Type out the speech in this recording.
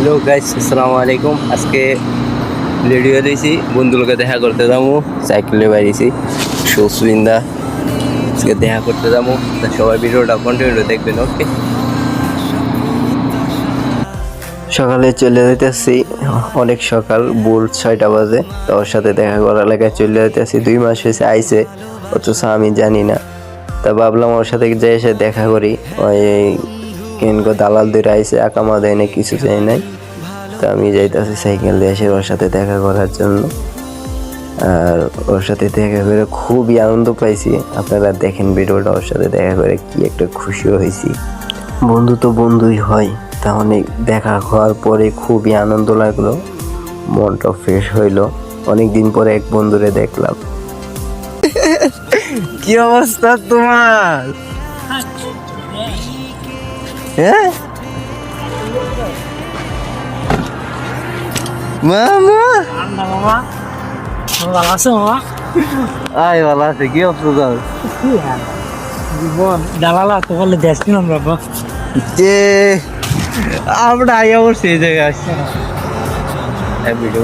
Hello guys, আসসালামু আলাইকুম। আজকে রেডিও দিয়েছি, বন্ধুগুলোকে দেখা করতে যাবো। সাইকেলে বাইরেছি সুসবিন্দা, আজকে দেখা করতে যাবো। তা সবাই ভিডিওটা কন্টিনিউ দেখবেন। ওকে, সকালে চলে যেতেছি, অনেক সকাল, ভোর 6টা বাজে। তো ওর সাথে দেখা করার এলাকায় চলে যেতেছি। 2 মাস হয়েছে আইসে, অথচ আমি জানি না। তা ভাবলাম ওর সাথে যে এসে দেখা করি। ওই কেনকো দালাল ধরে আইসে, আকামা দেয় না, কিছু চাই নাই। তো আমি যাইতেছি সাইকেল দিয়ে এসে ওর সাথে দেখা করার জন্য। আর ওর সাথে দেখা করে খুবই আনন্দ পাইছি। আপনারা দেখেন ভিডিওটা, ওর সাথে দেখা করে কি একটা খুশি হয়েছি। বন্ধু তো বন্ধুই হয়, তা অনেক দেখা হওয়ার পরে খুবই আনন্দ লাগলো, মনটা ফ্রেশ হইলো। অনেকদিন পরে এক বন্ধুরে দেখলাম। কি অবস্থা তোমার? হ্যাঁ মামা, মামা ভালো আছে মামা? আয় ভালো আছে। কি অবস্থা তোর? জীবন দালালা তো বলে দেশ নিলাম বাবা। যে আমরা আই অবশ্যই এই জায়গায় আসছি। ভিডিও